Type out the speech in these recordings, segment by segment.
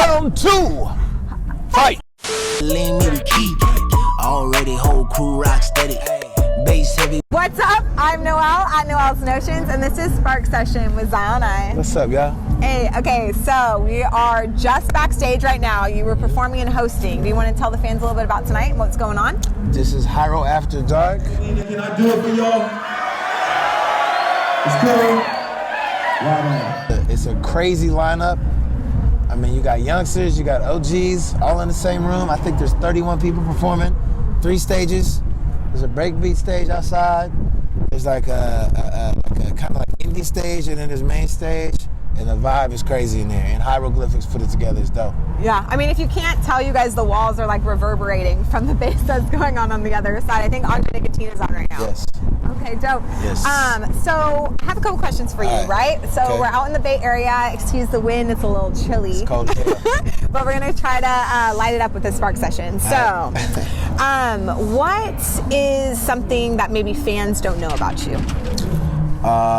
Round two. Fight. Lean me the key. Already whole crew rock steady. Bass heavy. What's up? I'm Noelle at Noelle's Notions, and this is Spark Session with Zion I. What's up, y'all? Hey, okay, so we are just backstage right now. You were performing and hosting. Do you want to tell the fans a little bit about tonight and what's going on? This is Hiero After Dark. Can I do it for y'all? It's cool. It's a crazy lineup. I mean, you got youngsters, you got OGs, all in the same room. I think there's 31 people performing, 3 stages. There's a breakbeat stage outside. There's like a kind of like indie stage, and then there's main stage. And the vibe is crazy in there. And Hieroglyphics put it together. It's dope. Yeah, I mean, if you can't tell, you guys, the walls are like reverberating from the bass that's going on the other side. I think Andre Nicotina's on right now. Yes. Okay, dope. Yes. So I have a couple questions for you, right? So okay. We're out in the Bay Area. Excuse the wind, it's a little chilly. It's cold here. But we're gonna try to light it up with this Spark Session. So, what is something that maybe fans don't know about you?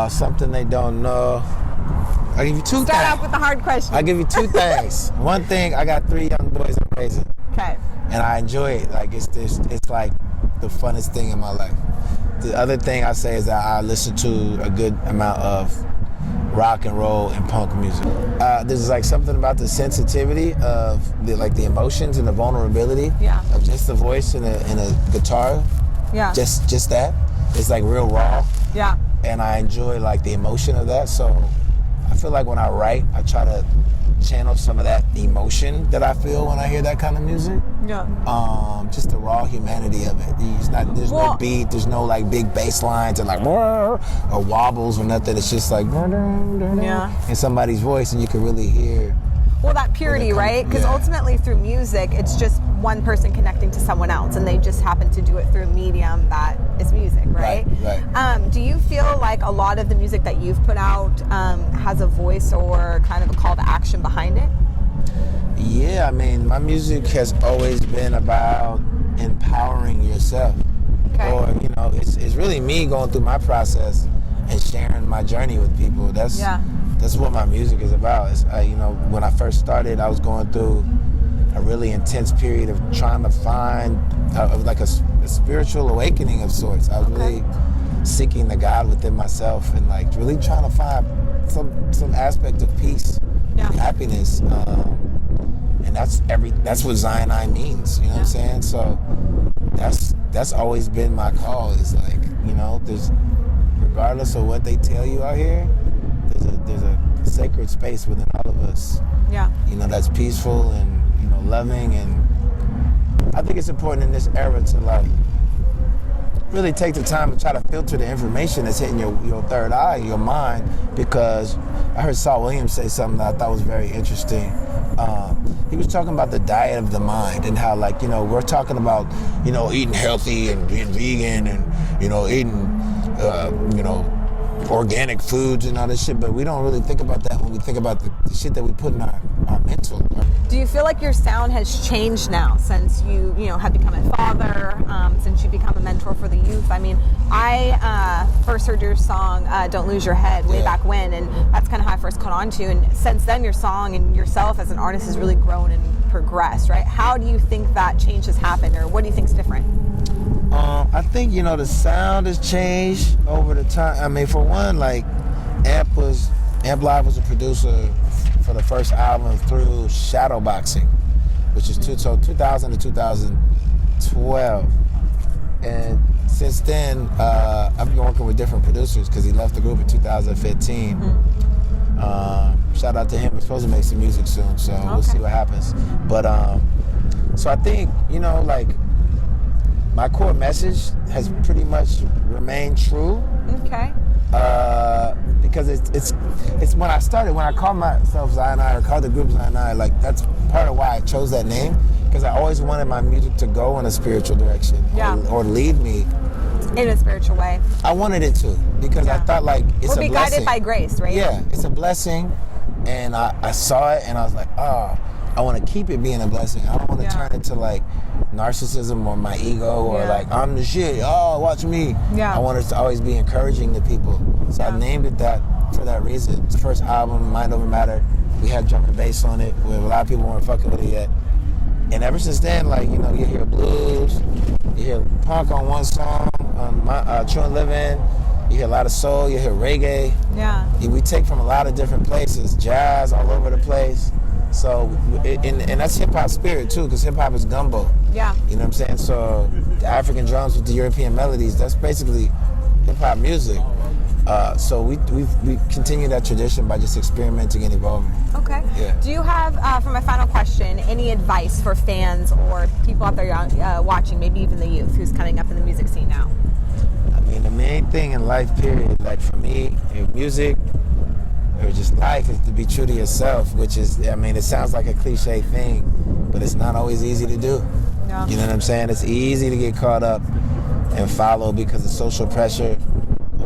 Something they don't know. I'll give you 2 things. Start off with the hard question. I'll give you 2 things. One thing, I got 3 young boys I'm raising. Okay. And I enjoy it. Like it's like the funnest thing in my life. The other thing I say is that I listen to a good amount of rock and roll and punk music. There's like something about the sensitivity of the emotions and the vulnerability of just the voice and a guitar. Yeah. Just that. It's like real raw. Yeah. And I enjoy like the emotion of that. So I feel like when I write, I try to channel some of that emotion that I feel when I hear that kind of music. Yeah. Just the raw humanity of it. There's no beat, there's no like big bass lines and like or wobbles or nothing. It's just like in somebody's voice, and you can really hear. Well, that purity, right? Because ultimately through music, it's just one person connecting to someone else, and they just happen to do it through a medium that is music, right? Right. Do you feel like a lot of the music that you've put out has a voice or kind of a call to action behind it? Yeah, I mean, my music has always been about empowering yourself. Okay. Or, it's really me going through my process and sharing my journey with people. That's what my music is about. When I first started, I was going through a really intense period of trying to find a spiritual awakening of sorts. I was really seeking the God within myself and like really trying to find some aspect of peace and happiness. And that's what Zion I means. You know what I'm saying? So that's always been my call. Is like, there's, regardless of what they tell you out here, there's a sacred space within all of us. Yeah. That's peaceful and loving, and I think it's important in this era to like really take the time to try to filter the information that's hitting your third eye, your mind, because I heard Saul Williams say something that I thought was very interesting. He was talking about the diet of the mind and how we're talking about eating healthy and being vegan and eating organic foods and all this shit, but we don't really think about that when we think about the shit that we put in our mental. Do you feel like your sound has changed now since you have become a father, since you become a mentor for the youth? I mean, I first heard your song Don't Lose Your Head way back when, and that's kind of how I first caught on to you, and since then your song and yourself as an artist has really grown and progressed, right? How do you think that change has happened, or what do you think is different? I think, the sound has changed over the time. I mean, for one, like, Amp Live was a producer for the first album through Shadowboxing, which is 2000 to 2012. And since then, I've been working with different producers because he left the group in 2015. Shout out to him. We're supposed to make some music soon, so we'll see what happens. But, so I think, my core message has pretty much remained true. Okay. Because it's when I call myself Zion I or call the group Zion I, like that's part of why I chose that name, because I always wanted my music to go in a spiritual direction or lead me in a spiritual way. I wanted it to, because I thought like it's a blessing. We'll be guided by grace, right? Yeah, it's a blessing, and I saw it and I was like, I want to keep it being a blessing. I don't want to turn it to like narcissism or my ego or like I'm the shit. Oh, watch me. I want it to always be encouraging to people. So I named it that for that reason. It's the first album, Mind Over Matter. We had drum and bass on it, where a lot of people weren't fucking with it yet. And ever since then, like, you know, you hear blues, you hear punk on one song, on True and Living, you hear a lot of soul, you hear reggae. Yeah. We take from a lot of different places, jazz all over the place. So, and that's hip-hop spirit too, because hip-hop is gumbo. Yeah. You know what I'm saying? So the African drums with the European melodies, that's basically hip-hop music. So we continue that tradition by just experimenting and evolving. Okay. Yeah. Do you have, for my final question, any advice for fans or people out there watching, maybe even the youth who's coming up in the music scene now? I mean, the main thing in life, period, like for me, in music, or just life, is to be true to yourself, which is, I mean, it sounds like a cliche thing, but it's not always easy to do. Yeah. You know what I'm saying? It's easy to get caught up and follow because of social pressure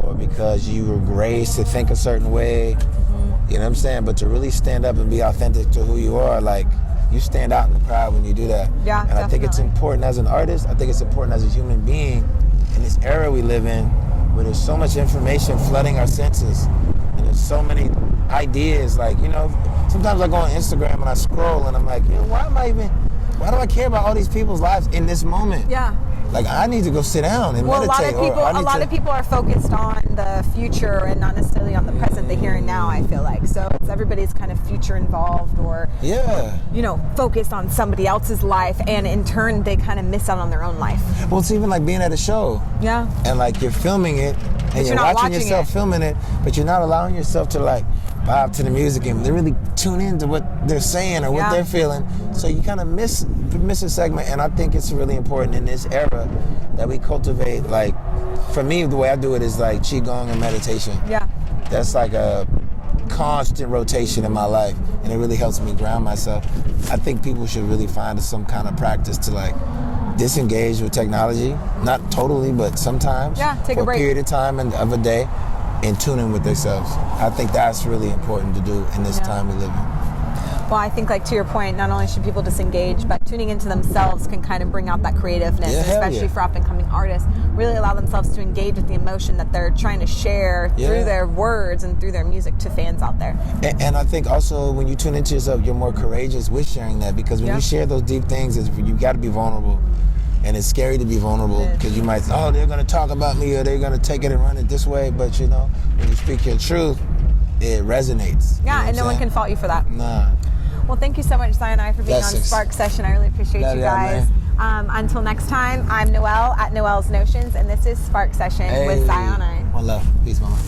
or because you were raised to think a certain way. Mm-hmm. You know what I'm saying? But to really stand up and be authentic to who you are, like, you stand out in the crowd when you do that. Yeah, and definitely. I think it's important as an artist. I think it's important as a human being in this era we live in, where there's so much information flooding our senses, and there's so many ideas. Like, you know, sometimes I go on Instagram and I scroll and I'm like, you know, why do I care about all these people's lives in this moment? Yeah. Like, I need to go sit down and meditate. A lot of people are focused on the future and not necessarily on the present, the here and now, I feel like. So everybody's kind of future involved or, you know, focused on somebody else's life, and in turn, they kind of miss out on their own life. Well, it's even like being at a show. Yeah. And like you're filming it, and you're watching yourself filming it, but you're not allowing yourself to like vibe to the music and really tune into what they're saying or what they're feeling. So you kind of miss a segment, and I think it's really important in this era that we cultivate, like, for me, the way I do it is like Qigong and meditation. Yeah. That's like a constant rotation in my life, and it really helps me ground myself. I think people should really find some kind of practice to like disengage with technology, not totally, but sometimes. Yeah, take a break. For a period of time and of a day, and tune in with themselves. I think that's really important to do in this time we live in. Well, I think, like, to your point, not only should people disengage, but tuning into themselves can kind of bring out that creativeness, especially for up-and-coming artists. Really allow themselves to engage with the emotion that they're trying to share through their words and through their music to fans out there. And I think also when you tune into yourself, you're more courageous with sharing that, because when you share those deep things, you got to be vulnerable. And it's scary to be vulnerable because you might, they're going to talk about me or they're going to take it and run it this way. But, you know, when you speak your truth, it resonates. Yeah, and no one can fault you for that. Nah. Well, thank you so much, Sinai, for being on Spark Session. I really appreciate you guys. Until next time, I'm Noelle at Noelle's Notions, and this is Spark Session with Sinai. One love. Peace, mama.